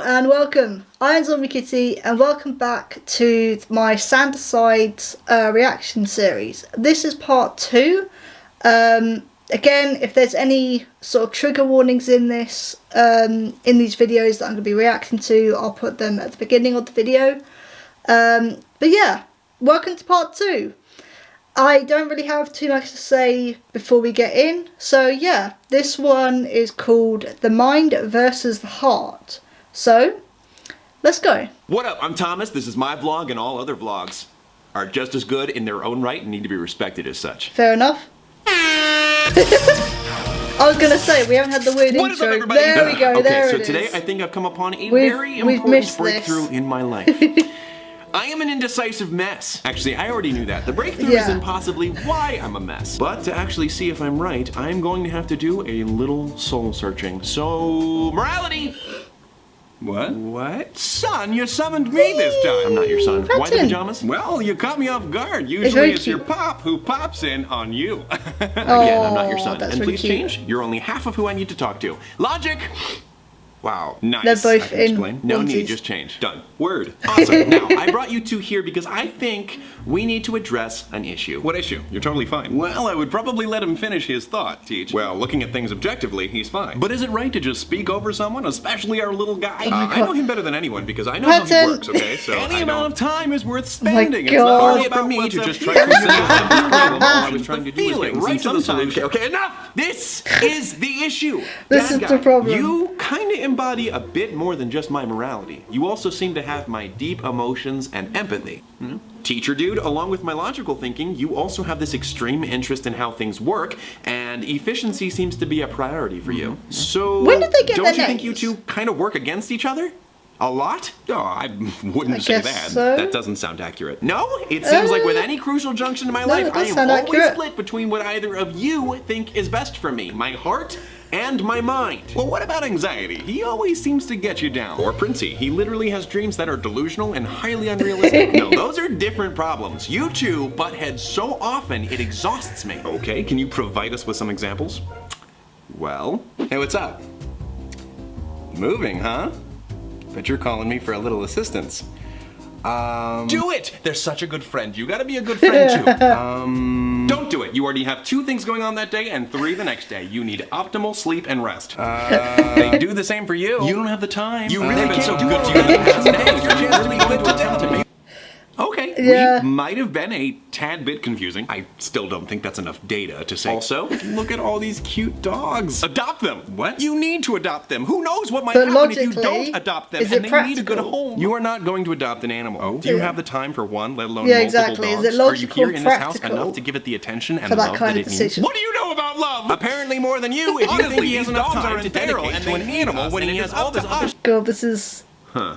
and welcome. I'm Zombie Kitty and welcome back to my SANDER reaction series. This is part 2. Again, if there's any sort of trigger warnings in this, in these videos that I'm going to be reacting to, I'll put them at the beginning of the video. But yeah, welcome to part 2. I don't really have too much to say before we get in. So yeah, this one is called The Mind versus the Heart. So, let's go. What up? I'm Thomas. This is my vlog, and all other vlogs are just as good in their own right and need to be respected as such. Fair enough. I was gonna say, we haven't had the weird What intro. Is up, everybody? There we go, okay, there so it is. today I think I've come upon a very we've important missed breakthrough this. in my life. I am an indecisive mess. Actually, I already knew that. The breakthrough Yeah. isn't possibly why I'm a mess. But to actually see if I'm right, I'm going to have to do a little soul searching. So, morality! What? What? Son, you summoned me this time. I'm not your son. Why the pajamas? Well, you caught me off guard. very Usually it's your cute. pop who pops in on you. Again, I'm not your son. that's And really please cute. change. You're only half of who I need to talk to. Logic! Wow, nice. They're both I can in explain. No need, onesies. just change. Done. Word. Awesome. Now, I brought you two here because I think we need to address an issue. What issue? You're totally fine. Well, I would probably let him finish his thought, Teach. Well, looking at things objectively, he's fine. But is it right to just speak over someone, especially our little guy? I know him better than anyone because I know how he Pattern. works, okay? So Any amount of time is worth my spending. It's God. not Hard only for about me what's to up just here. try to solve this problem. All I was trying to do was get Feeling, right right to the solution. Okay, enough! This is the issue. This Dad is guy, the problem. You kind of embody a bit more than just my morality. You also seem to have my deep emotions and empathy. Teacher dude, along with my logical thinking, you also have this extreme interest in how things work, and efficiency seems to be a priority for you. So, When did they get don't their you think you names? two kind of work against each other? A lot? Oh, I wouldn't I say guess that. so. That doesn't sound accurate. No? It seems like with any crucial junction in my life, it I does am sound always accurate. split between what either of you think is best for me, my heart and my mind. Well, what about anxiety? He always seems to get you down. Or Princey, he literally has dreams that are delusional and highly unrealistic. No, those are different problems. You two butt heads so often, it exhausts me. Okay, can you provide us with some examples? Well, Hey, what's up? Moving, huh? Bet you're calling me for a little assistance. do it! They're such a good friend. You gotta be a good friend too. Don't do it. You already have 2 things going on that day and 3 the next day. You need optimal sleep and rest. They do the same for you. You don't have the time. You really really can't can't do do all it of to you that. in the past days. Your chance to be good to tell to me. Okay, Yeah. we might have been a tad bit confusing. I still don't think that's enough data to say. Also, look at all these cute dogs. Adopt them. What? You need to adopt them. Who knows what might But happen if you logically, don't adopt them is and it they need a good practical? home. You are not going to adopt an animal. Oh. Do you Yeah. have the time for one, let alone Yeah, multiple exactly. Is dogs? it Are you logical, here in this house practical enough to give it the attention and for that love kind that of it needs? decision? What do you know about love? Apparently more than you if you Honestly, think he has these enough dogs time are to integral dedicate and to they an need animal us, when and he it has is all up this to other us. God, this is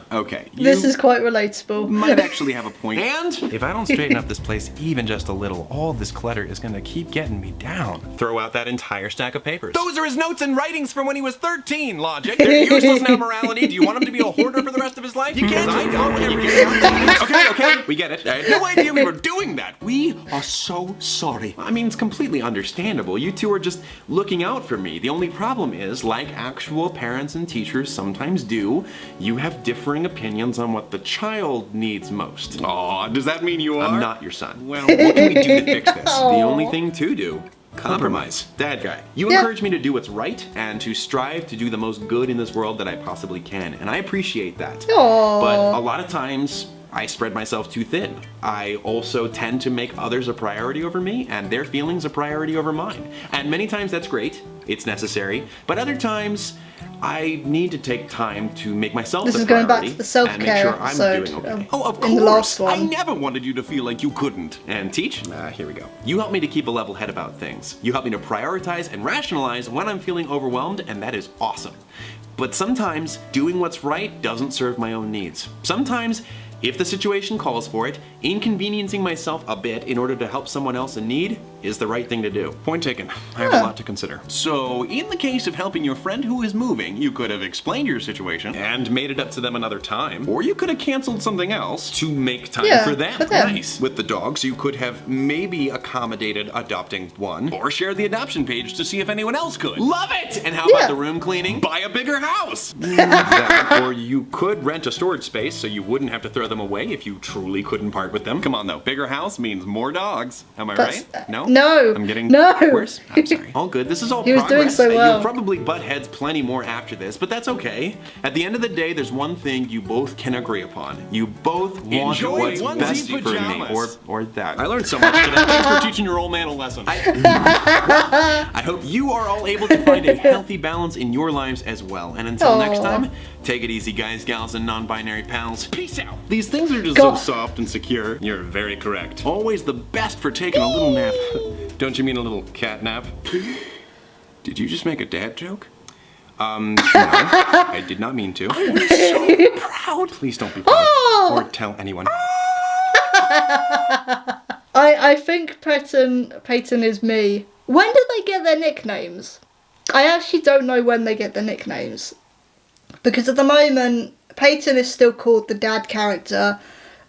Okay. this is quite relatable. might actually have a point. And if I don't straighten up this place even just a little, all this clutter is gonna keep getting me down. Throw out that entire stack of papers. Those are his notes and writings from when he was 13, Logic. They're useless now, morality. Do you want him to be a hoarder for the rest of his life? You can't. I don't. You can't. Okay, we get it. I had no idea we were doing that. We are so sorry. I mean, it's completely understandable. You two are just looking out for me. The only problem is, like actual parents and teachers sometimes do, you have differing opinions on what the child needs most. Aw, does that mean you are? I'm not your son. Well, What can we do to fix this? The Aw. only thing to do, compromise. Dad guy, you Yeah. encourage me to do what's right and to strive to do the most good in this world that I possibly can, and I appreciate that. Aw. But a lot of times, I spread myself too thin. I also tend to make others a priority over me and their feelings a priority over mine. And many times that's great, it's necessary, but other times I need to take time to make myself This the is going back priority to the self-care and make sure I'm episode, doing okay. um, oh, of in the last course. I one. never wanted you to feel like you couldn't. And teach? Here we go. You help me to keep a level head about things. You help me to prioritize and rationalize when I'm feeling overwhelmed, and that is awesome. But sometimes doing what's right doesn't serve my own needs. Sometimes, if the situation calls for it, inconveniencing myself a bit in order to help someone else in need is the right thing to do. Point taken. I have a lot to consider. So, in the case of helping your friend who is moving, you could have explained your situation and made it up to them another time. Or you could have canceled something else to make time for them. Nice. With the dogs, you could have maybe accommodated adopting one, or shared the adoption page to see if anyone else could. Love it! And how about the room cleaning? Buy a bigger house! Or you could rent a storage space so you wouldn't have to throw them away if you truly couldn't part with them. Come on though, bigger house means more dogs. Am I right? No? No. I'm getting No. worse? I'm sorry. All good. This is all He was progress. doing so well. You'll probably butt heads plenty more after this, but that's okay. At the end of the day, there's one thing you both can agree upon. You both want what's best for me, or that. I learned so much today. Thanks for teaching your old man a lesson. I hope you are all able to find a healthy balance in your lives as well. And until next time, take it easy, guys, gals, and non-binary pals. Peace out. These things are just so soft and secure. You're very correct. Always the best for taking a little nap. Don't you mean a little cat nap? Did you just make a dad joke? No, I did not mean to. I'm so proud. Please don't be proud or tell anyone. I think Peyton is me. When did they get their nicknames? I actually don't know when they get their nicknames. Because at the moment, Peyton is still called the dad character.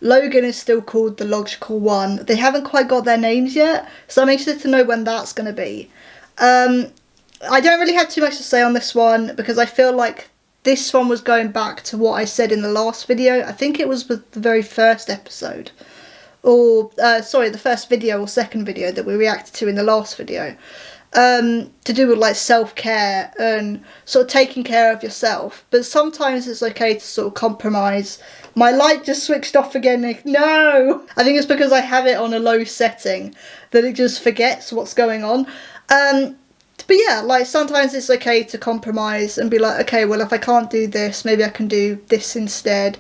Logan is still called the logical one. They haven't quite got their names yet, so I'm interested to know when that's going to be. I don't really have too much to say on this one, because I feel like this one was going back to what I said in the last video. I think it was with the very first episode. Or, sorry, the first video or second video that we reacted to in the last video. To do with like self-care and sort of taking care of yourself. But sometimes it's okay to sort of compromise. My light just switched off again, Nick. No! I think it's because I have it on a low setting that it just forgets what's going on. But yeah, like sometimes it's okay to compromise and be like, okay, well, if I can't do this, maybe I can do this instead.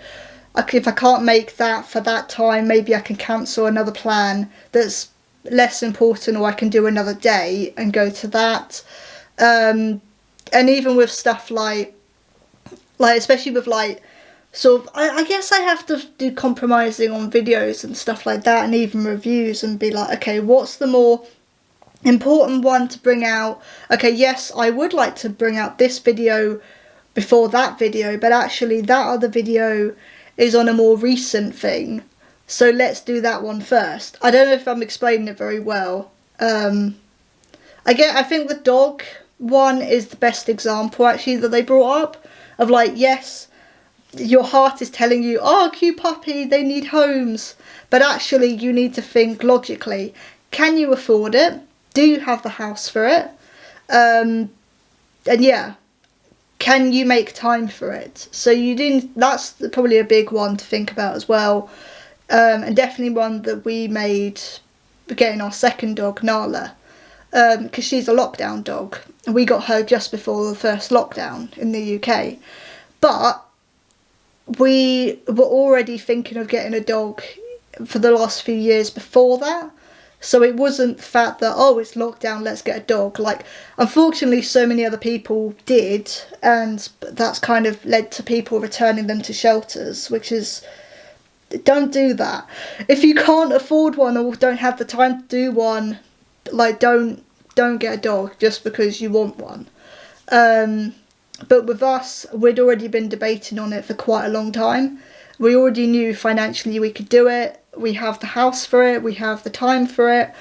If I can't make that for that time, maybe I can cancel another plan that's less important, or I can do another day and go to that. And even with stuff like especially with like sort of, I guess I have to do compromising on videos and stuff like that, and even reviews, and be like, okay, what's the more important one to bring out? Okay, yes, I would like to bring out this video before that video, but actually that other video is on a more recent thing, so let's do that one first. I don't know if I'm explaining it very well. I think the dog one is the best example actually that they brought up, of like, yes, your heart is telling you, oh, cute puppy, they need homes, but actually you need to think logically. Can you afford it? Do you have the house for it? And yeah, can you make time for it? So that's probably a big one to think about as well. And definitely one that we made getting our second dog, Nala, because she's a lockdown dog. And we got her just before the first lockdown in the UK. But we were already thinking of getting a dog for the last few years before that. So it wasn't the fact that, oh, it's lockdown, let's get a dog. Like, unfortunately, so many other people did, and that's kind of led to people returning them to shelters, which is, don't do that. If you can't afford one or don't have the time to do one, like, don't get a dog just because you want one. But with us, we'd already been debating on it for quite a long time. We already knew financially we could do it. We have the house for it. We have the time for it.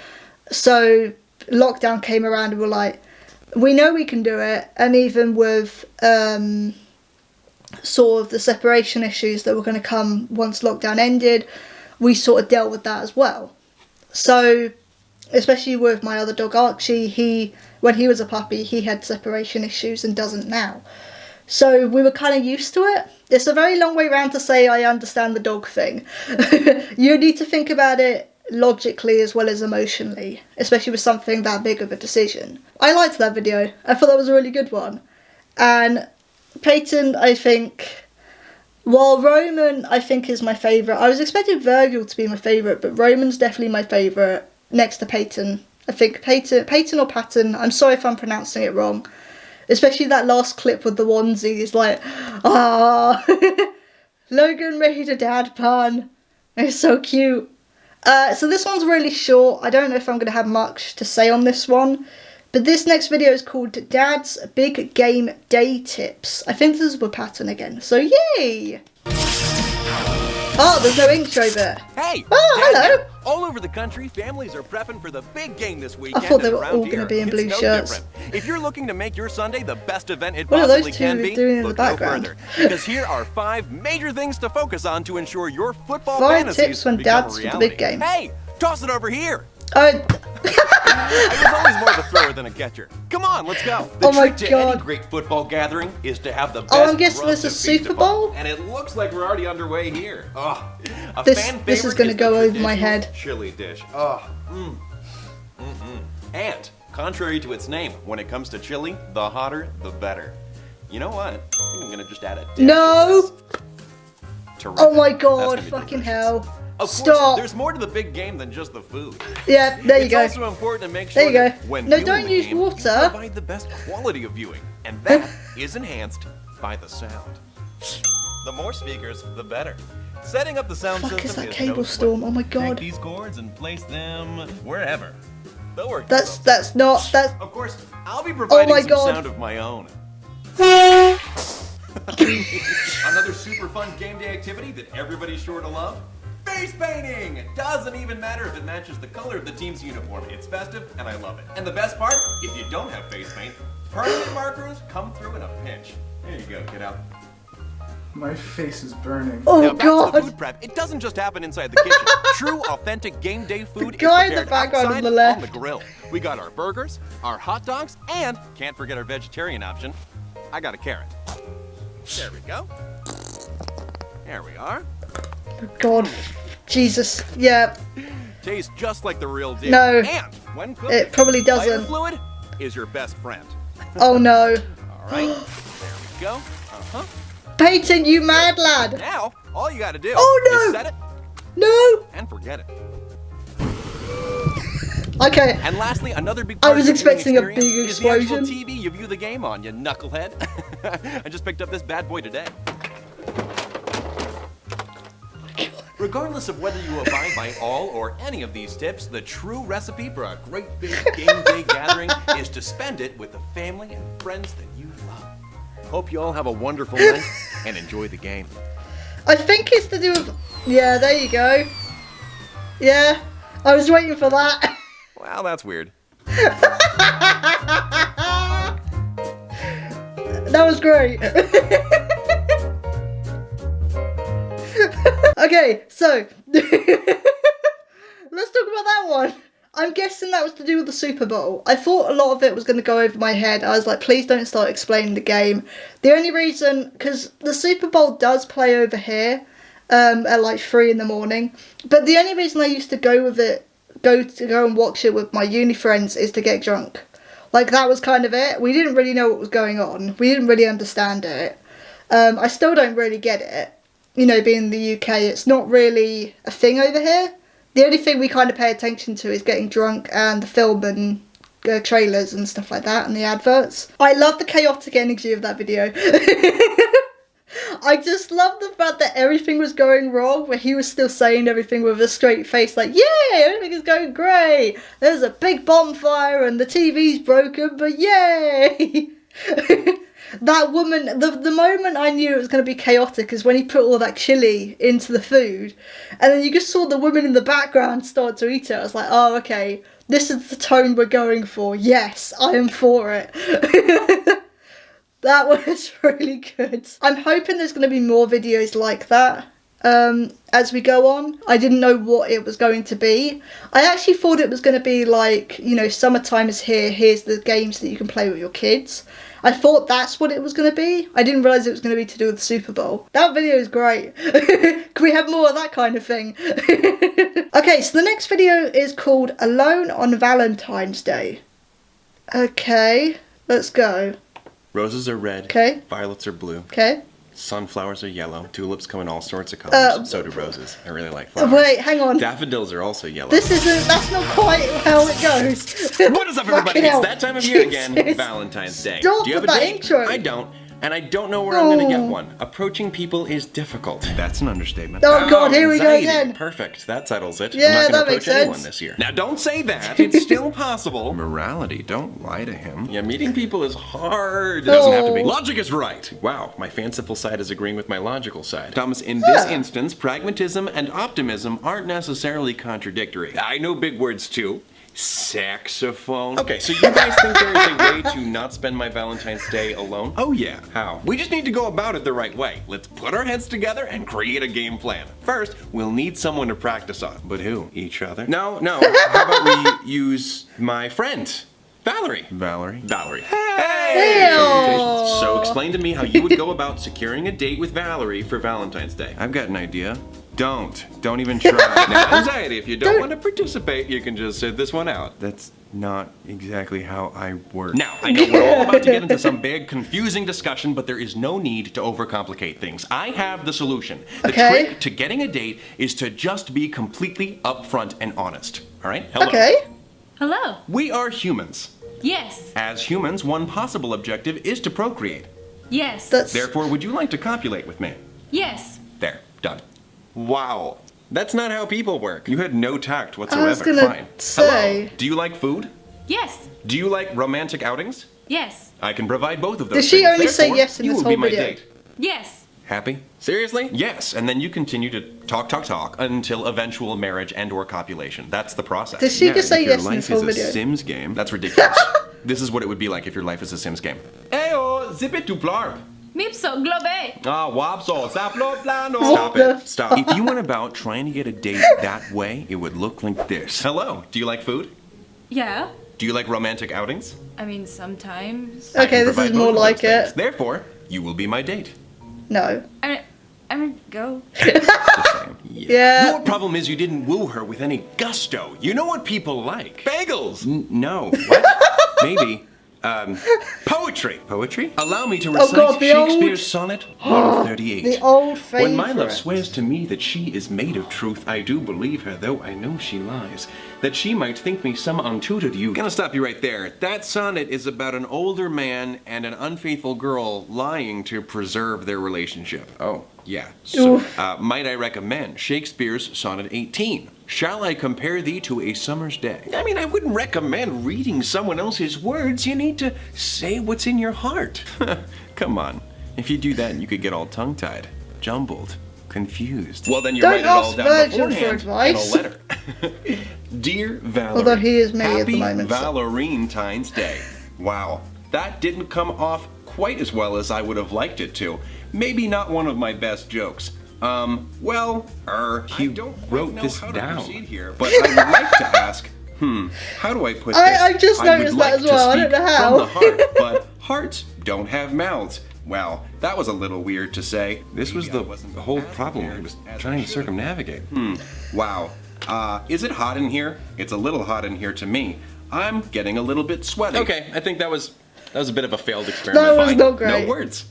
So lockdown came around and we're like, we know we can do it. And even with sort of the separation issues that were going to come once lockdown ended, we sort of dealt with that as well. So especially with my other dog Archie, when he was a puppy, he had separation issues and doesn't now. So we were kind of used to it. It's a very long way round to say I understand the dog thing. You need to think about it logically as well as emotionally, especially with something that big of a decision. I liked that video. I thought that was a really good one. And Peyton, I think, while Roman, I think, is my favourite. I was expecting Virgil to be my favourite, but Roman's definitely my favourite next to Peyton. I think Peyton or Patton, I'm sorry if I'm pronouncing it wrong. Especially that last clip with the onesie is like, Logan made a dad pun. It's so cute. So this one's really short. I don't know if I'm going to have much to say on this one. But this next video is called Dad's Big Game Day Tips. I think this is a pattern again. So yay! Oh, there's no intro there. Hey! Oh, hello! All over the country, families are prepping for the big game this weekend. I thought they were all going to be in blue shirts. If you're looking to make your Sunday the best event it What are possibly those can two be, doing in the look no background? further. Because here are 5 major things to focus on to ensure your football 5 fantasies tips when become Dad's a for the reality. big game. Hey! Toss it over here! Oh, I was always more of a thrower than a catcher. Come on, let's go. The Oh my trick to God. any great football gathering is to have the best I'm guessing grub this to is feast Super upon. Bowl? And it looks like we're already underway here. This is gonna go over my head. Chili dish. And contrary to its name, when it comes to chili, the hotter the better. You know what? I think I'm gonna just add a dish. no! Terrific. Oh my That's God, gonna be fucking delicious. hell. Of Stop. course, there's more to the big game than just the food. Yeah, there you It's go. also important to make sure There you go. that when No, viewing don't the use game, water. you provide the best quality of viewing, and that is enhanced by the sound. The more speakers, the better. Setting up the sound Fuck system is that no cable sweat. storm? Oh my Take God. these cords and place them wherever. They'll work. That's themselves. not. Of course, I'll be providing my some God. sound of my own. Another super fun game day activity that everybody's sure to love. Face painting! It doesn't even matter if it matches the color of the team's uniform. It's festive and I love it. And the best part, if you don't have face paint, permanent markers come through in a pinch. There you go, get out. My face is burning. Oh Now, back to the God. food prep. It doesn't just happen inside the kitchen. True, authentic game day food guy is in the prepared background on outside the left. on the grill. We got our burgers, our hot dogs, and can't forget our vegetarian option. I got a carrot. There we go. There we are. God. Jesus. Yeah. Tastes just like the real deal. No. And when cooked, It probably lighter doesn't. fluid is your best friend. Oh no. All right. There we go. Uh-huh. Peyton, you mad lad. Now, all you got to do Oh, no. is set it No. and forget it. Okay. And lastly, another big I part was of the viewing expecting a experience big is the actual explosion. TV you view the game on, you knucklehead. I just picked up this bad boy today. Regardless of whether you abide by all or any of these tips, the true recipe for a great big game day gathering is to spend it with the family and friends that you love. Hope you all have a wonderful night and enjoy the game. I think it's to do with. Yeah, there you go. Yeah. I was waiting for that. Well, that's weird. That was great. Okay, so let's talk about that one. I'm guessing that was to do with the Super Bowl. I thought a lot of it was going to go over my head. I was like, please don't start explaining the game. The only reason, because the Super Bowl does play over here at like 3 in the morning. But the only reason I used to go and watch it with my uni friends is to get drunk. Like, that was kind of it. We didn't really know what was going on. We didn't really understand it. I still don't really get it. You know, being in the UK, it's not really a thing over here. The only thing we kind of pay attention to is getting drunk and the film and trailers and stuff like that and the adverts. I love the chaotic energy of that video. I just love the fact that everything was going wrong, but he was still saying everything with a straight face, like, yeah, everything is going great. There's a big bonfire and the TV's broken, but yay! That woman, the moment I knew it was going to be chaotic is when he put all that chili into the food. And then you just saw the woman in the background start to eat it. I was like, oh, okay, this is the tone we're going for. Yes, I am for it. That was really good. I'm hoping there's going to be more videos like that as we go on. I didn't know what it was going to be. I actually thought it was going to be like, you know, summertime is here. Here's the games that you can play with your kids. I thought that's what it was going to be. I didn't realise it was going to be to do with the Super Bowl. That video is great. Can we have more of that kind of thing? Okay, so the next video is called Alone on Valentine's Day. Okay, let's go. Roses are red. Okay. Violets are blue. Okay. Sunflowers are yellow. Tulips come in all sorts of colors. So do roses. I really like flowers. Wait, hang on. Daffodils are also yellow. That's not quite how it goes. What is up, everybody? Fucking It's hell. that time of year again, Jesus. Valentine's Day. Stop Do you have with a that date? intro. I don't. and I don't know where I'm gonna get one. Approaching people is difficult. That's an understatement. Oh god, here we go Anxiety. again. Perfect, that settles it. Yeah, I'm not that gonna makes approach anyone sense. this year. Now don't say that, it's still possible. Morality, don't lie to him. Yeah, meeting people is hard. It doesn't have to be. Logic is right. Wow, my fanciful side is agreeing with my logical side. Thomas, in this instance, pragmatism and optimism aren't necessarily contradictory. I know big words too. Saxophone. Okay, so you guys think there is a way to not spend my Valentine's Day alone? Oh yeah. How? We just need to go about it the right way. Let's put our heads together and create a game plan. First, we'll need someone to practice on. But who? Each other? No. How about we use my friend? Valerie. Valerie? Hey! So explain to me how you would go about securing a date with Valerie for Valentine's Day. I've got an idea. Don't even try. Now, anxiety, if you don't want to participate, you can just sit this one out. That's not exactly how I work. Now, I know we're all about to get into some big, confusing discussion, but there is no need to overcomplicate things. I have the solution. The trick to getting a date is to just be completely upfront and honest. All right? Hello. Okay. Hello. We are humans. Yes. As humans, one possible objective is to procreate. Yes. Therefore, would you like to copulate with me? Yes. There, done. Wow. That's not how people work. You had no tact whatsoever. I was gonna Fine. say. Hello. Do you like food? Yes. Do you like romantic outings? Yes. I can provide both of those. Does she things. only say Therefore, yes in you this will be whole my video? date. Yes. Happy? Seriously? Yes, and then you continue to talk until eventual marriage and/or copulation. That's the process. Does she just say if your yes in life this whole is a video? Sims game, That's ridiculous. This is what it would be like if your life is a Sims game. Eyo, zip it to blarb. Mipso globe. Ah, wapso, saplo plano. What Stop the it. Stop. If you went about trying to get a date that way, it would look like this. Hello, do you like food? Yeah. Do you like romantic outings? I mean, sometimes. I Okay, can this provide is more both of like those things. it. Therefore, you will be my date. No. I mean, go. Just saying. Yeah. Your problem is you didn't woo her with any gusto. You know what people like. Bagels! No. What? Maybe. Poetry. Poetry? Allow me to recite God, the old- Shakespeare's sonnet 138. The old When my favourite. love swears to me that she is made of truth, I do believe her, though I know she lies. That she might think me some untutored youth. Gonna stop you right there. That sonnet is about an older man and an unfaithful girl lying to preserve their relationship. Oh, yeah. So, might I recommend Shakespeare's sonnet 18? Shall I compare thee to a summer's day? I mean, I wouldn't recommend reading someone else's words. You need to say what's in your heart. Come on. If you do that, you could get all tongue-tied, jumbled, confused. Well, then you Don't write it all ask down Virgil for beforehand advice. in a letter. Dear Valerie, Although he is me at the happy moment, so- Valentine's Day. Wow, that didn't come off quite as well as I would have liked it to. Maybe not one of my best jokes. He wrote this down, here, but I would like to ask, how do I put this? I just would noticed like that as to well, I don't speak know how. From the heart, but hearts don't have mouths. Wow, that was a little weird to say. This was the whole problem I was trying to circumnavigate. Wow. Is it hot in here? It's a little hot in here to me. I'm getting a little bit sweaty. Okay, I think that was a bit of a failed experiment. That was Fine. not great. No words.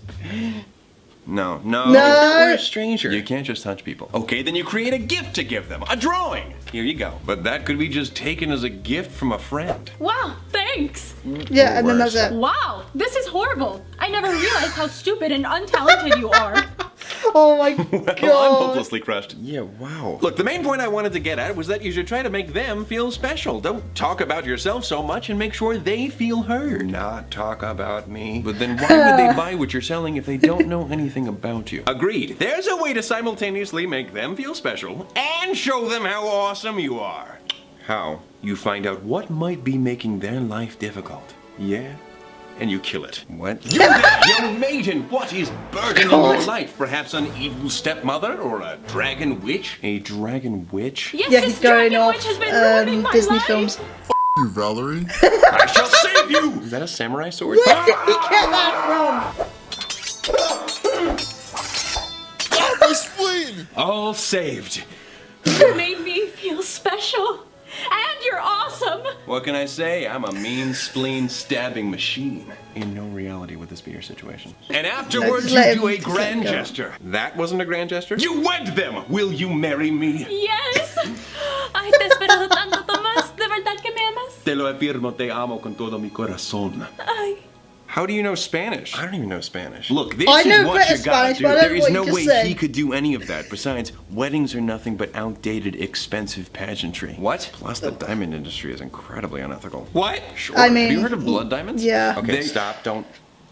No. No. We're a stranger. You can't just touch people. Okay, then you create a gift to give them. A drawing. Here you go. But that could be just taken as a gift from a friend. Wow, thanks. Yeah, and then that's it. Wow, this is horrible. I never realized how stupid and untalented you are. Oh my Well, I'm god. hopelessly crushed. Yeah, wow. Look, the main point I wanted to get at was that you should try to make them feel special. Don't talk about yourself so much and make sure they feel heard. Not talk about me. But then why would they buy what you're selling if they don't know anything about you? Agreed. There's a way to simultaneously make them feel special and show them how awesome you are. How? You find out what might be making their life difficult. Yeah? And you kill it. What? You there, young maiden, what is burdening your life? Perhaps an evil stepmother or a dragon witch? A dragon witch? Yes, Yeah, this he's going dragon off witch has been ruining my Disney life. films. You, Valerie. I shall save you! Is that a samurai sword? Where did he get that My spleen! All saved. You made me feel special. And you're awesome. What can I say? I'm a mean spleen stabbing machine. In no reality would this be your situation. And afterwards No, just you let do a him- grand just let him go. gesture. That wasn't a grand gesture? You wed them! Will you marry me? Yes. Ay, te he esperado tanto, Tomás. ¿De verdad que me amas? Te lo afirmo, te amo con todo mi corazón. Ay. How do you know Spanish? I don't even know Spanish. Look, this I is know what better you gotta Spanish, do. but I don't There know is what no you just way said. he could do any of that. Besides, weddings are nothing but outdated, expensive pageantry. What? Plus, the diamond industry is incredibly unethical. What? Sure. I mean, have you heard of blood diamonds? yeah. Okay, stop. Don't.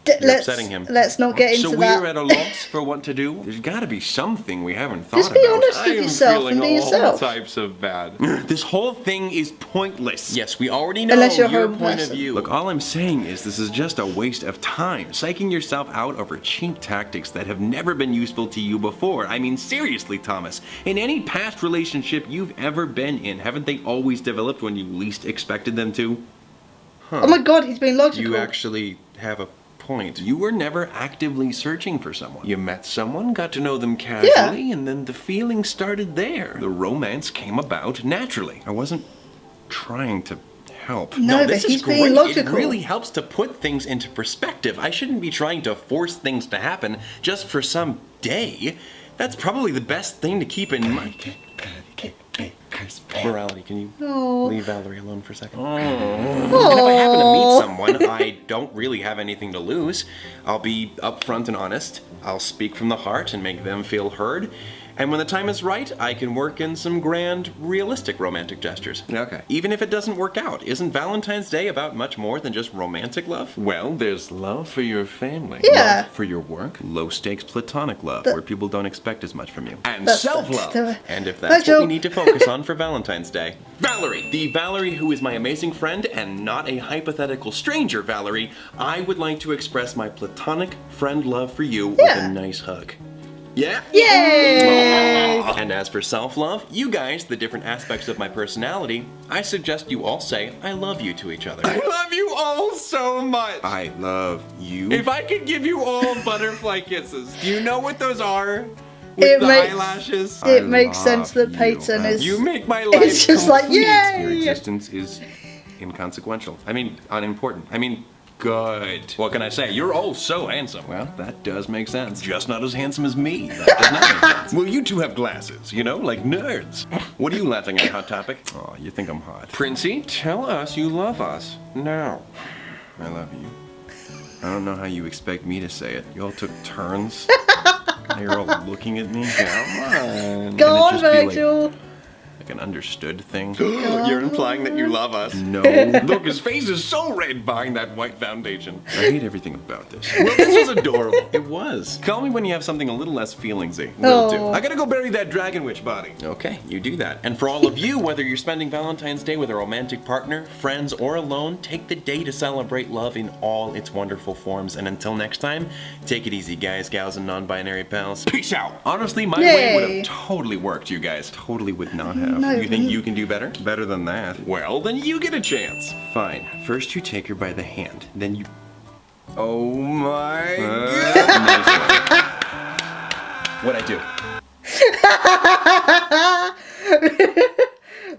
D- You're let's upsetting him. let's not get into So that. we're at a loss for what to do? There's gotta be something we haven't thought Just be about. honest with yourself and be yourself. types of bad. This whole thing is pointless. Yes, we already know Unless you're a your home point person. of view. Look, all I'm saying is this is just a waste of time. Psyching yourself out over cheap tactics that have never been useful to you before. I mean, seriously, Thomas. In any past relationship you've ever been in, haven't they always developed when you least expected them to? Oh my god, he's being logical. You actually have a point. You were never actively searching for someone. You met someone, got to know them casually, and then the feeling started there. The romance came about naturally. I wasn't trying to help. No, but this he's is great. being logical. It really helps to put things into perspective. I shouldn't be trying to force things to happen just for some day. That's probably the best thing to keep in mind. Morality, can you leave Valerie alone for a second? And if I happen to meet someone, I don't really have anything to lose. I'll be upfront and honest. I'll speak from the heart and make them feel heard. And when the time is right, I can work in some grand, realistic romantic gestures. Okay. Even if it doesn't work out, isn't Valentine's Day about much more than just romantic love? Well, there's love for your family. Yeah. Love for your work, low stakes platonic love, where people don't expect as much from you. And That's- self-love. that's- And if that's Joe. what we need to focus on for Valentine's Day. Valerie, the Valerie who is my amazing friend and not a hypothetical stranger, Valerie, I would like to express my platonic friend love for you with Yeah. a nice hug. Yeah? Yay! And as for self-love, you guys, the different aspects of my personality, I suggest you all say I love you to each other. I love you all so much. I love you. If I could give you all butterfly kisses, do you know what those are? With It the makes- eyelashes? It makes sense that Peyton is. You make my life It's just like, complete. Your yay! existence is inconsequential. I mean, unimportant. I mean, good. What can I say? You're all so handsome. Well, that does make sense. Just not as handsome as me. That does not make sense. Well, you two have glasses, you know, like nerds. What are you laughing at, Hot Topic? Oh, you think I'm hot. Princey, tell us you love us. Now. I love you. I don't know how you expect me to say it. You all took turns. Now you're all looking at me. Come on. Go on, Can it just be Virgil. like an understood thing? You're implying that you love us. No. Look, his face is so red behind that white foundation. I hate everything about this. Well, this was adorable. It was. Call me when you have something a little less feelingsy. Will do. Oh. I gotta go bury that dragon witch body. Okay, you do that. And for all of you, whether you're spending Valentine's Day with a romantic partner, friends, or alone, take the day to celebrate love in all its wonderful forms. And until next time, take it easy, guys, gals, and non-binary pals. Peace out. Honestly, my way would Yay. have totally worked, you guys. Totally would not have. No. You think you can do better? Better than that. Well, then you get a chance. Fine. First you take her by the hand, then you... Oh my Nice one. What'd I do?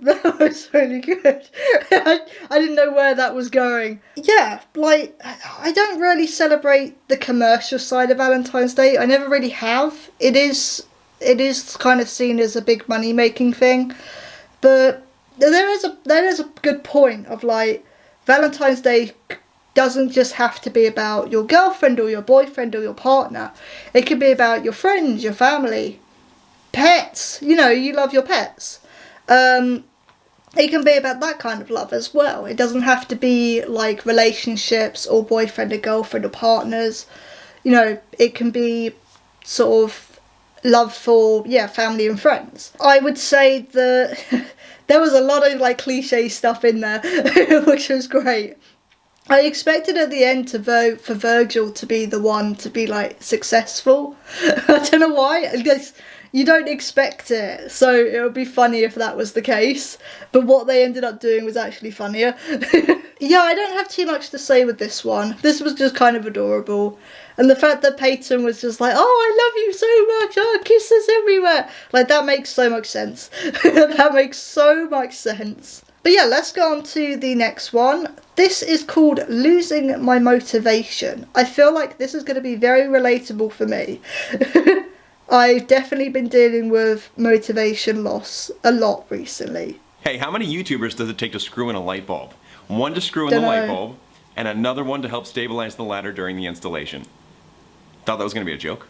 That was really good. I didn't know where that was going. Yeah, like, I don't really celebrate the commercial side of Valentine's Day. I never really have. It is kind of seen as a big money-making thing. But there is a good point of, like, Valentine's Day doesn't just have to be about your girlfriend or your boyfriend or your partner. It can be about your friends, your family, pets. You know, you love your pets. It can be about that kind of love as well. It doesn't have to be like relationships or boyfriend or girlfriend or partners. You know, it can be sort of love for, family and friends. I would say that there was a lot of like cliche stuff in there, which was great. I expected at the end to vote for Virgil to be the one to be like successful. I don't know why. I guess you don't expect it, so it would be funny if that was the case. But what they ended up doing was actually funnier. Yeah, I don't have too much to say with this one. This was just kind of adorable. And the fact that Peyton was just like, oh, I love you so much, oh, kisses everywhere. Like, that makes so much sense. That makes so much sense. But yeah, let's go on to the next one. This is called Losing My Motivation. I feel like this is going to be very relatable for me. I've definitely been dealing with motivation loss a lot recently. Hey, how many YouTubers does it take to screw in a light bulb? One to screw in the light Dunno. bulb, and another one to help stabilize the ladder during the installation. Thought that was going to be a joke?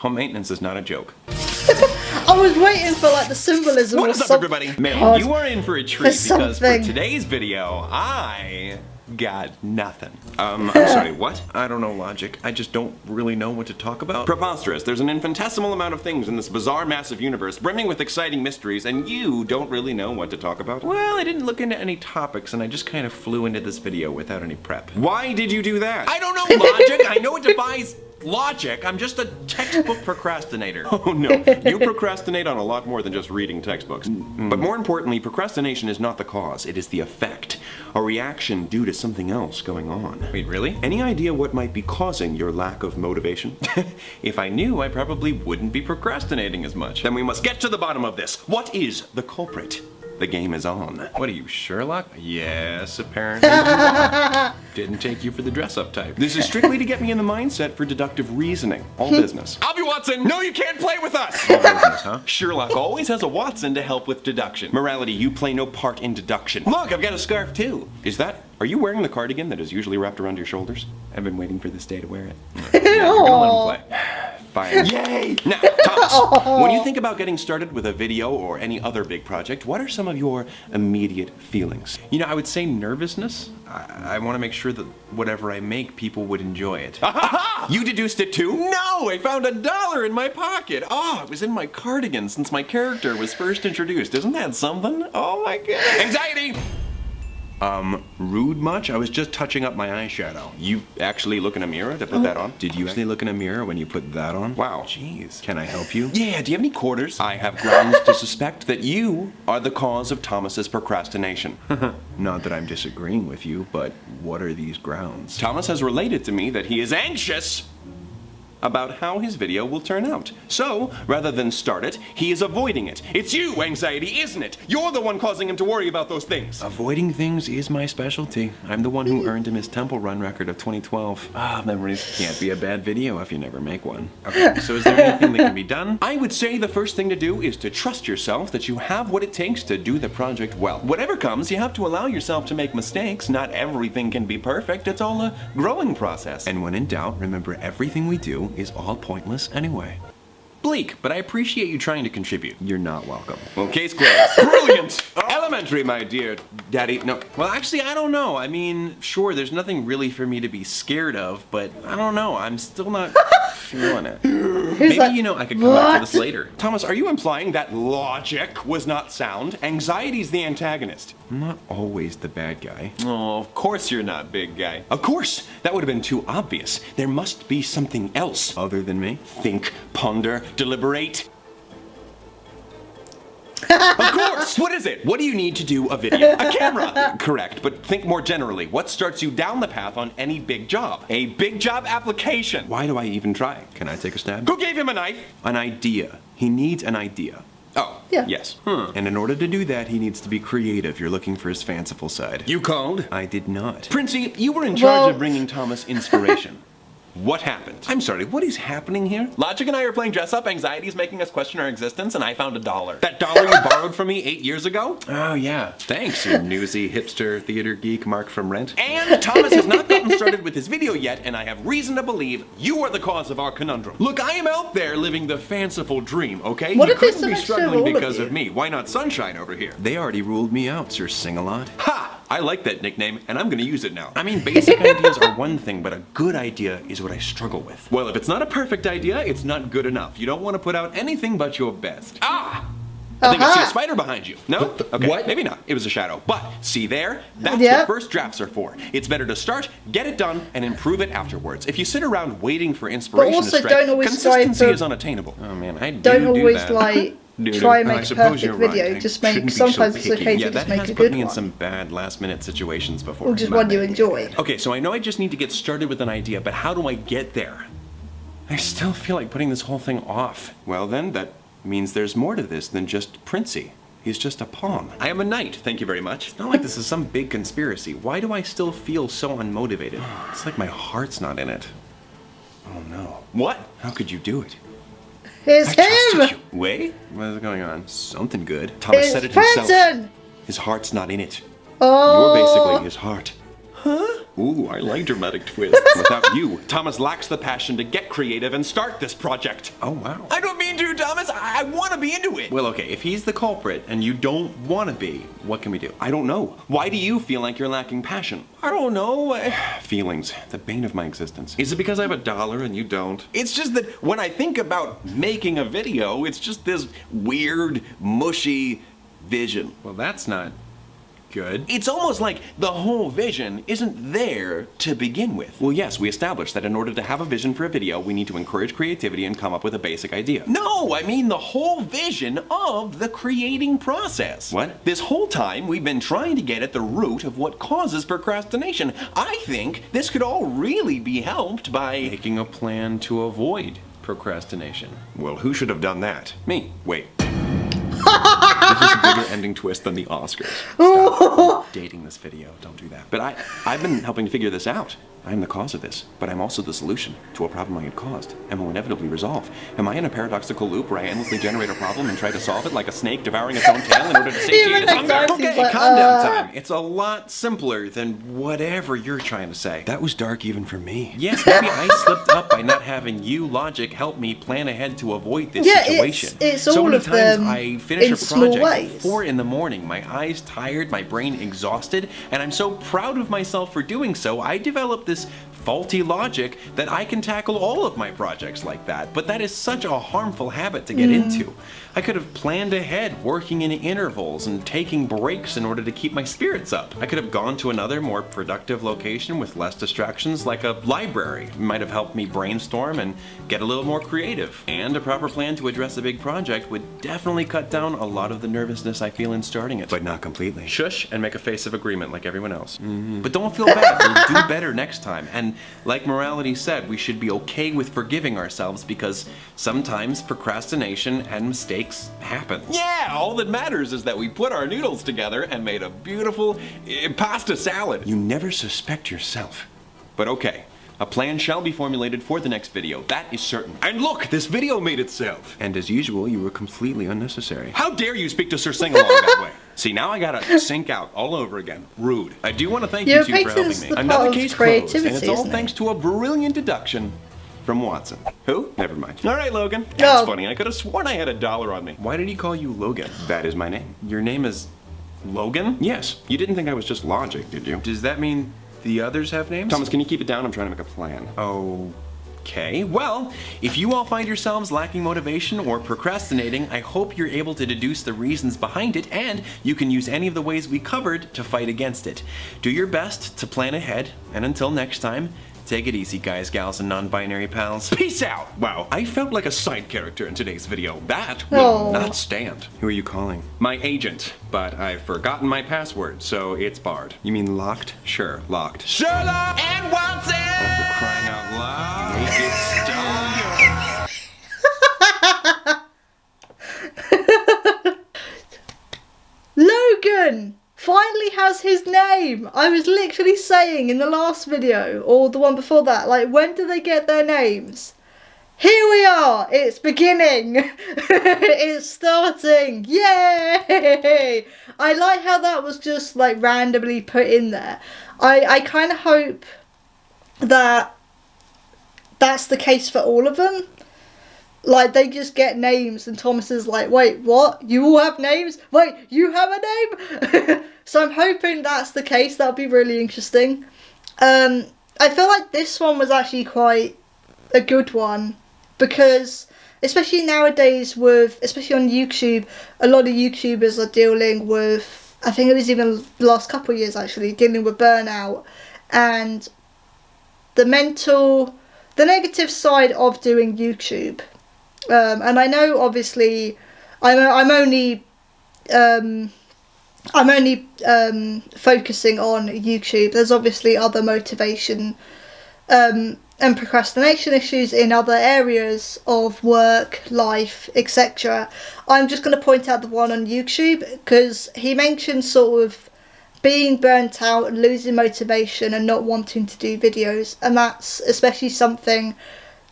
Home maintenance is not a joke. I was waiting for like the symbolism What or is up, something. everybody? Man, God. you are in for a treat because for something. today's video, I got nothing. I'm sorry, what? I don't know logic. I just don't really know what to talk about. Preposterous. There's an infinitesimal amount of things in this bizarre, massive universe, brimming with exciting mysteries, and you don't really know what to talk about? Well, I didn't look into any topics, and I just kind of flew into this video without any prep. Why did you do that? I don't know logic. I know it defies logic. I'm just a textbook procrastinator. Oh no, you procrastinate on a lot more than just reading textbooks. But more importantly, procrastination is not the cause, it is the effect. A reaction due to something else going on. Wait, really? Any idea what might be causing your lack of motivation? If I knew, I probably wouldn't be procrastinating as much. Then we must get to the bottom of this. What is the culprit? The game is on. What are you, Sherlock? Yes, apparently. Didn't take you for the dress-up type. This is strictly to get me in the mindset for deductive reasoning. All business. I'll be Watson! No, you can't play with us! All business, huh? Sherlock always has a Watson to help with deduction. Morality, you play no part in deduction. Look, I've got a scarf too. Are you wearing the cardigan that is usually wrapped around your shoulders? I've been waiting for this day to wear it. Yeah, you're gonna let him play. Fine. Yay! Now, Thomas, when you think about getting started with a video or any other big project, what are some of your immediate feelings? You know, I would say nervousness. I want to make sure that whatever I make, people would enjoy it. You deduced it too? No! I found $1 in my pocket. Oh, it was in my cardigan since my character was first introduced. Isn't that something? Oh my god. Anxiety! Rude much? I was just touching up my eyeshadow. You actually look in a mirror to put that on? Did you actually look in a mirror when you put that on? Wow. Jeez. Can I help you? Yeah, do you have any quarters? I have grounds to suspect that you are the cause of Thomas's procrastination. Not that I'm disagreeing with you, but what are these grounds? Thomas has related to me that he is anxious about how his video will turn out. So, rather than start it, he is avoiding it. It's you, anxiety, isn't it? You're the one causing him to worry about those things. Avoiding things is my specialty. I'm the one who earned him his Temple Run record of 2012. Memories can't be a bad video if you never make one. Okay, so is there anything that can be done? I would say the first thing to do is to trust yourself that you have what it takes to do the project well. Whatever comes, you have to allow yourself to make mistakes. Not everything can be perfect. It's all a growing process. And when in doubt, remember everything we do is all pointless anyway. Bleak, but I appreciate you trying to contribute. You're not welcome. Well, case closed. Brilliant! Elementary, my dear daddy. No, well, actually, I don't know. I mean, sure, there's nothing really for me to be scared of, but I don't know. I'm still not feeling it. Maybe, like, you know, I could come back to this later. Thomas, are you implying that logic was not sound? Anxiety's the antagonist. I'm not always the bad guy. Oh, of course you're not, big guy. Of course! That would have been too obvious. There must be something else other than me. Think, ponder, deliberate. Of course! What is it? What do you need to do a video? A camera! Correct, but think more generally. What starts you down the path on any big job? A big job application. Why do I even try? Can I take a stab? Who gave him a knife? An idea. He needs an idea. Oh, yeah. Yes. And in order to do that, he needs to be creative. You're looking for his fanciful side. You called? I did not. Princey, you were in charge of bringing Thomas inspiration. What happened? I'm sorry, what is happening here? Logic and I are playing dress-up, anxiety is making us question our existence, and I found $1. That $1 you borrowed from me 8 years ago? Oh, yeah. Thanks, you newsy, hipster, theater geek Mark from Rent. And Thomas has not gotten started with his video yet, and I have reason to believe you are the cause of our conundrum. Look, I am out there living the fanciful dream, okay? What you if it's couldn't be an extra struggling rule because of of me. Why not Sunshine over here? They already ruled me out, Sir Sing-a-Lot. Ha! I like that nickname, and I'm gonna use it now. I mean, basic ideas are one thing, but a good idea is what I struggle with. Well, if it's not a perfect idea, it's not good enough. You don't want to put out anything but your best. Ah! I think I see a spider behind you. No? Okay, what? Maybe not. It was a shadow. But, see there? That's what first drafts are for. It's better to start, get it done, and improve it afterwards. If you sit around waiting for inspiration to strike, consistency is unattainable. Oh man, I don't always that. like try and make a perfect video. Just make sometimes it's okay to just make a good one. Yeah, that has put me in some bad last-minute situations before. Or just one you enjoy. Okay, so I know I just need to get started with an idea, but how do I get there? I still feel like putting this whole thing off. Well then, that means there's more to this than just Princey. He's just a pawn. I am a knight, thank you very much. It's not like this is some big conspiracy. Why do I still feel so unmotivated? It's like my heart's not in it. Oh no. What? How could you do it? It's I trusted him! you. Wait, what is going on? Something good. Thomas said it It's himself. Preston! His heart's not in it. Oh. You're basically his heart. Huh? Ooh, I like dramatic twists. Without you, Thomas lacks the passion to get creative and start this project. Oh, wow. I don't mean to, Thomas. I want to be into it. Well, okay, if he's the culprit and you don't want to be, what can we do? I don't know. Why do you feel like you're lacking passion? I don't know. Feelings, the bane of my existence. Is it because I have $1 and you don't? It's just that when I think about making a video, it's just this weird, mushy vision. Well, that's not good. It's almost like the whole vision isn't there to begin with. Well, yes, we established that in order to have a vision for a video, we need to encourage creativity and come up with a basic idea. No, I mean the whole vision of the creating process. What? This whole time, we've been trying to get at the root of what causes procrastination. I think this could all really be helped by Making a plan to avoid procrastination. Well, who should have done that? Me. Wait. This is a bigger ending twist than the Oscars. Stop dating this video. Don't do that. But I've been helping to figure this out. I'm the cause of this, but I'm also the solution to a problem I had caused and will inevitably resolve. Am I in a paradoxical loop where I endlessly generate a problem and try to solve it like a snake devouring its own tail in order to satiate its hunger? Okay, like, calm down, time. It's a lot simpler than whatever you're trying to say. That was dark even for me. Yes, maybe I slipped up by not having you, logic, help me plan ahead to avoid this situation. It's so all many of times them I finish in a small project at ways. 4 in the morning, my eyes tired, my brain exhausted, and I'm so proud of myself for doing so, I developed this faulty logic that I can tackle all of my projects like that, but that is such a harmful habit to get into. I could have planned ahead, working in intervals and taking breaks in order to keep my spirits up. I could have gone to another, more productive location with less distractions, like a library. It might have helped me brainstorm and get a little more creative. And a proper plan to address a big project would definitely cut down a lot of the nervousness I feel in starting it. But not completely. Shush and make a face of agreement like everyone else. But don't feel bad, we'll do better next time. And like morality said, we should be okay with forgiving ourselves because sometimes procrastination and mistakes happen. Yeah, all that matters is that we put our noodles together and made a beautiful pasta salad. You never suspect yourself. But okay, a plan shall be formulated for the next video, that is certain. And look, this video made itself. And as usual, you were completely unnecessary. How dare you speak to Sir Sing-Along that way? See, now I gotta sync out all over again. Rude. I do want to thank Your you two for helping patience me. is the Another part of case closed, and creativity, it's all isn't it? thanks to a brilliant deduction from Watson. Who? Never mind. All right, Logan. That's No. funny. I could have sworn I had $1 on me. Why did he call you Logan? That is my name. Your name is Logan? Yes. You didn't think I was just logic, did you? Does that mean the others have names? Thomas, can you keep it down? I'm trying to make a plan. Okay, well, if you all find yourselves lacking motivation or procrastinating, I hope you're able to deduce the reasons behind it, and you can use any of the ways we covered to fight against it. Do your best to plan ahead, and until next time, take it easy, guys, gals, and non-binary pals. Peace out! Wow, I felt like a side character in today's video. That will Oh. not stand. Who are you calling? My agent, but I've forgotten my password, so it's barred. You mean locked? Sure, locked. Sherlock and Watson! Oh, for crying out loud. Make it stop. Logan finally has his name. I was literally saying in the last video, or the one before that, like, when do they get their names? Here we are. It's beginning. It's starting. Yay! I like how that was just like randomly put in there. I kind of hope that that's the case for all of them. Like, they just get names and Thomas is like, wait, what? You all have names? Wait, you have a name? So I'm hoping that's the case. That would be really interesting. I feel like this one was actually quite a good one because, especially nowadays with, especially on YouTube, a lot of YouTubers are dealing with, I think it was even the last couple of years actually, dealing with burnout and the negative side of doing YouTube. And I know, obviously, I'm only focusing on YouTube. There's obviously other motivation and procrastination issues in other areas of work, life, etc. I'm just going to point out the one on YouTube because he mentioned sort of being burnt out, losing motivation and not wanting to do videos, and that's especially something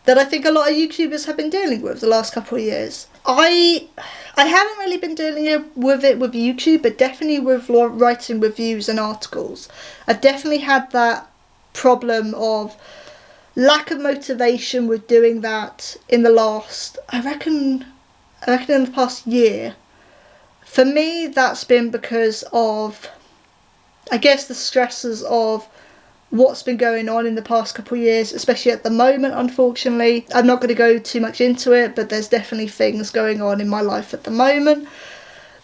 that I think a lot of YouTubers have been dealing with the last couple of years. I haven't really been dealing with it with YouTube, but definitely with writing reviews and articles. I've definitely had that problem of lack of motivation with doing that in the last, I reckon in the past year. For me, that's been because of, I guess, the stresses of what's been going on in the past couple of years, especially at the moment, unfortunately. I'm not going to go too much into it, but there's definitely things going on in my life at the moment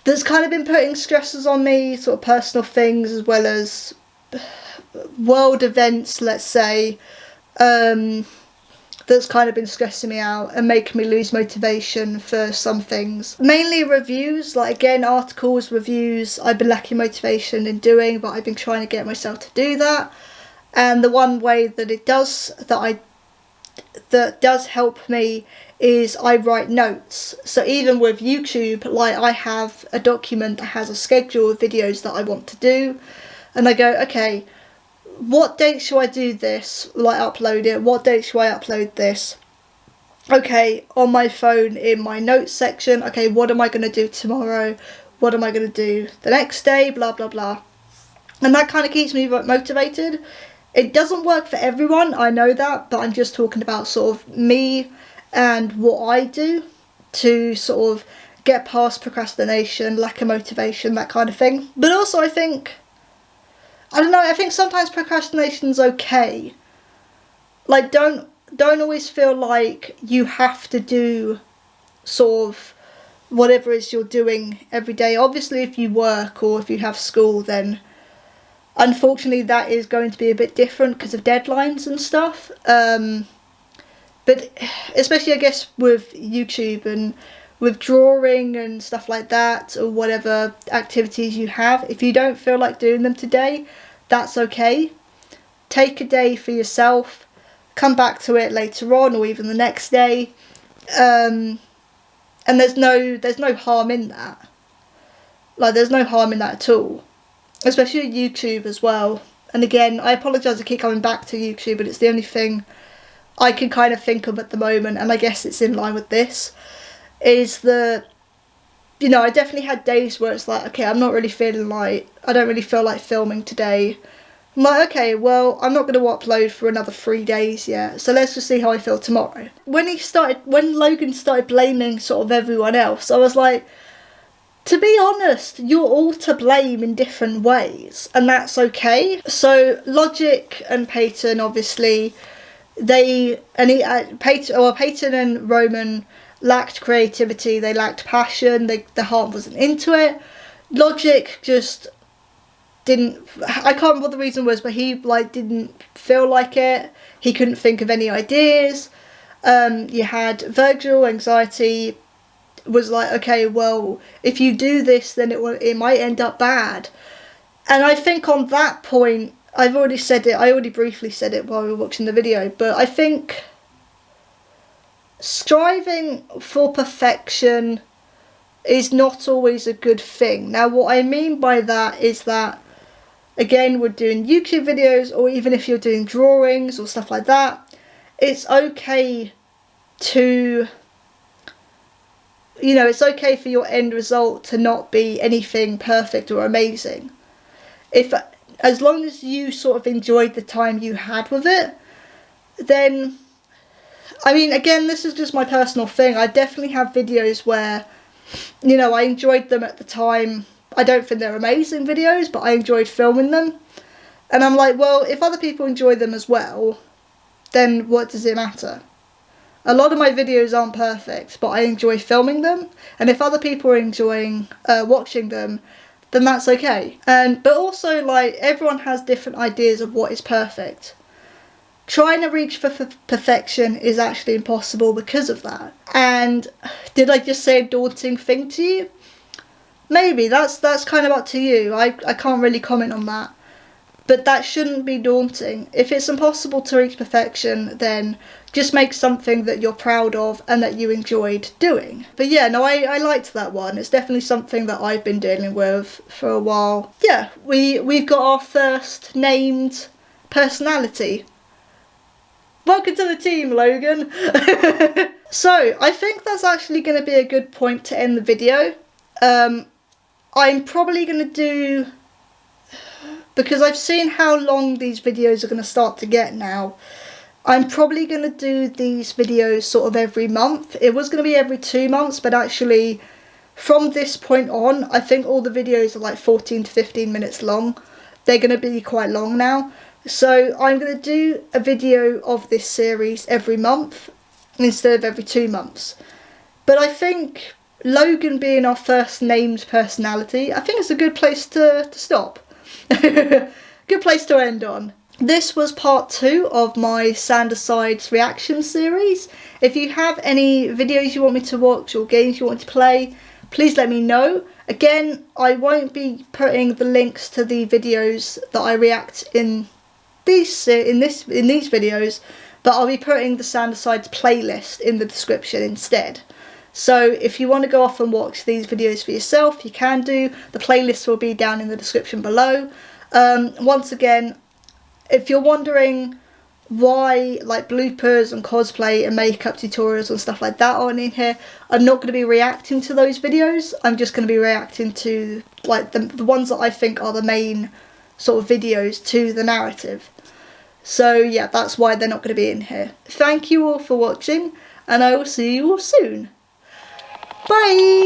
that's kind of been putting stresses on me, sort of personal things as well as world events, let's say, that's kind of been stressing me out and making me lose motivation for some things. Mainly reviews, like again, articles, reviews, I've been lacking motivation in doing, but I've been trying to get myself to do that. And the one way that it does, that does help me is I write notes. So even with YouTube, like I have a document that has a schedule of videos that I want to do, and I go, okay, what date should I do this, like upload it, what date should I upload this? Okay, on my phone in my notes section, okay, what am I going to do tomorrow, what am I going to do the next day, blah blah blah. And that kind of keeps me motivated. It doesn't work for everyone, I know that, but I'm just talking about sort of me and what I do to sort of get past procrastination, lack of motivation, that kind of thing. But also I think, I don't know, I think sometimes procrastination's okay. Like, don't always feel like you have to do sort of whatever it is you're doing every day. Obviously, if you work or if you have school, then unfortunately that is going to be a bit different because of deadlines and stuff. But especially, I guess, with YouTube and with drawing and stuff like that, or whatever activities you have, if you don't feel like doing them today, that's okay. Take a day for yourself, come back to it later on or even the next day, and there's no harm in that. Like, there's no harm in that at all, especially with YouTube as well. And again, I apologise I keep coming back to YouTube, but it's the only thing I can kind of think of at the moment, and I guess it's in line with this, is the, you know, I definitely had days where it's like, okay, I don't really feel like filming today. I'm like, okay, well, I'm not going to upload for another 3 days yet, so let's just see how I feel tomorrow. When Logan started blaming sort of everyone else, I was like, to be honest, you're all to blame in different ways, and that's okay. So Logic and Peyton, obviously, Peyton and Roman lacked creativity, they lacked passion, the heart wasn't into it. Logic just didn't, I can't remember what the reason was, but he didn't feel like it. He couldn't think of any ideas. You had Virgil, Anxiety, was like, okay, well, if you do this, then it might end up bad. And I think on that point, I already briefly said it while we were watching the video, but I think striving for perfection is not always a good thing. Now, what I mean by that is that, again, we're doing YouTube videos, or even if you're doing drawings or stuff like that, it's okay to, you know, it's okay for your end result to not be anything perfect or amazing. As long as you sort of enjoyed the time you had with it, then, I mean, again, this is just my personal thing. I definitely have videos where, you know, I enjoyed them at the time. I don't think they're amazing videos, but I enjoyed filming them. And I'm like, well, if other people enjoy them as well, then what does it matter? A lot of my videos aren't perfect, but I enjoy filming them. And if other people are enjoying watching them, then that's okay. But also, like, everyone has different ideas of what is perfect. Trying to reach for perfection is actually impossible because of that. And did I just say a daunting thing to you? Maybe, that's kind of up to you. I can't really comment on that. But that shouldn't be daunting. If it's impossible to reach perfection, then just make something that you're proud of and that you enjoyed doing. But yeah, no, I liked that one. It's definitely something that I've been dealing with for a while. Yeah, we've got our first named personality. Welcome to the team, Logan. So, I think that's actually going to be a good point to end the video. I'm probably going to do because I've seen how long these videos are going to start to get now. I'm probably going to do these videos sort of every month. It was going to be every 2 months, but actually from this point on, I think all the videos are like 14 to 15 minutes long. They're going to be quite long now. So I'm going to do a video of this series every month instead of every 2 months. But I think Logan being our first named personality, I think it's a good place to stop. Good place to end on. This was part 2 of my Sander Sides reaction series. If you have any videos you want me to watch or games you want to play, please let me know. Again, I won't be putting the links to the videos that I react in these videos, but I'll be putting the Sander Sides playlist in the description instead. So if you want to go off and watch these videos for yourself, you can do. The playlist will be down in the description below. Once again, if you're wondering why like bloopers and cosplay and makeup tutorials and stuff like that aren't in here, I'm not going to be reacting to those videos. I'm just going to be reacting to like the ones that I think are the main sort of videos to the narrative. So yeah, that's why they're not going to be in here. Thank you all for watching, and I will see you all soon. Bye!